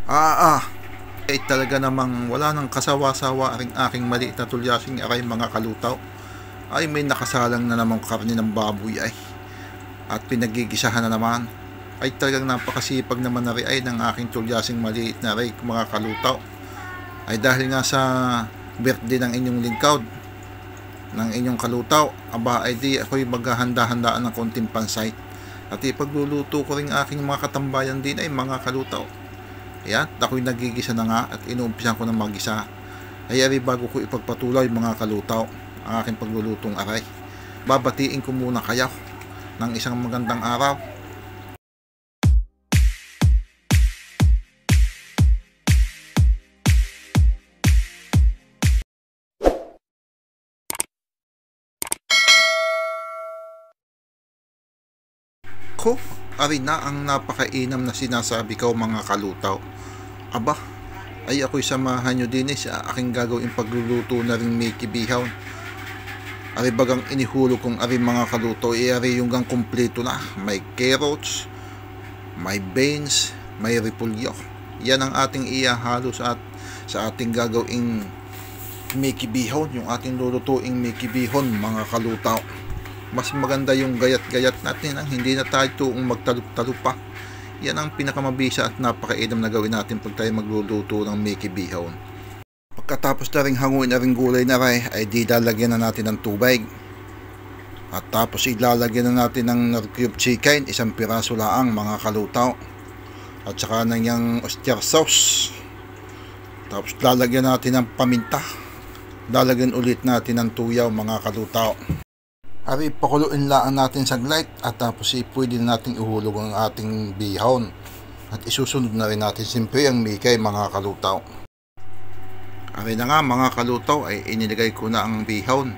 Ah, ah, ay talaga namang wala nang kasawa-sawa ring aking maliit na tulyasing aray mga kalutaw. Ay may nakasalang na namang karne ng baboy ay. At pinagigisahan na naman. Ay talagang napakasipag naman na rin ay ng aking tulyasing maliit na aray mga kalutaw. Ay dahil nga sa birthday ng inyong lingkod, ng inyong kalutaw, aba ay di ako'y maghahanda-handaan ng konting pansay. At ipagluluto ko rin aking mga katambayan din ay mga kalutaw. Ayan, ako'y nagigisa na nga at inuumpisan ko ng magisa. Ay ari bago ko ipagpatuloy mga kalutaw ang aking paglulutong aray, babatiin ko muna kayo ng isang magandang araw. Ko, ari na ang napakainam na sinasabi ko mga kalutaw. Aba, ay ako'y samahan nyo din sa aking gagawin pagluluto na ring may kibihaw. Ari bagang inihulog kong ari mga kalutaw, ari yung gang kumpleto na. May carrots, may beans, may repolyo. Yan ang ating ihahalo sa ating gagawing may kibihon, yung ating lulutuing may kibihon mga kalutaw. Mas maganda yung gayat-gayat natin, hindi na tayo tuong magtalup-talup pa. Yan ang pinakamabisa at napakainam na gawin natin pag tayo magluluto ng may kibihon. Pagkatapos na rin hanguin na rin gulay na rin, ay di lalagyan na natin ng tubig. At tapos ilalagyan na natin ng cube chicken, isang piraso laang mga kalutaw. At saka ng yung oyster sauce. Tapos lalagyan natin ng paminta. Lalagyan ulit natin ng tuyaw mga kalutaw. Ari pakuluin laan natin saglit at tapos pwede na natin ihulog ang ating bihon. At isusunod na rin natin siyempre ang mikay mga kalutaw. Ari na nga mga kalutaw ay inilagay ko na ang bihon.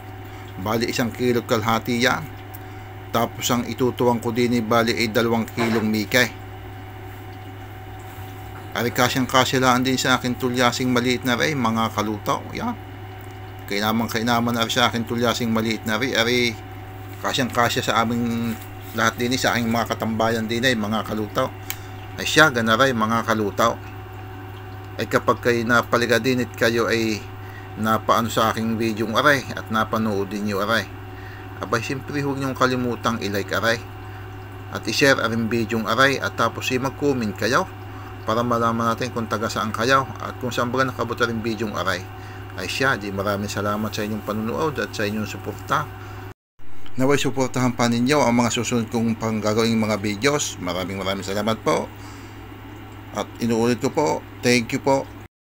Bali 1 kilo kalahati yan. Tapos ang itutuwang ko din ay bali ay 2 kilong mikay. Ari kasyang-kasya lang din sa akin tulyasing maliit na rin mga kalutaw. Yan. Kainaman na rin sa akin tulyasing maliit na rin. Ari kasyang-kasya sa aming lahat din sa aking mga katambayan din ay mga kalutaw. Ay siya ganaray mga kalutaw. Ay kapag kayo napaliga din at kayo ay napaano sa aking video aray at napanood din nyo aray, abay siyempre huwag nyo kalimutang i-like aray at i-share aring video aray at tapos mag-comment kayo para malaman natin kung taga saan kayo at kung saan ba nakabot rin video aray. Ay siya, di maraming salamat sa inyong panunood at sa inyong suporta. Naway suportahan pa ninyo ang mga susunod kong panggagawing mga videos. Maraming salamat po. At inuulit ko po, thank you po.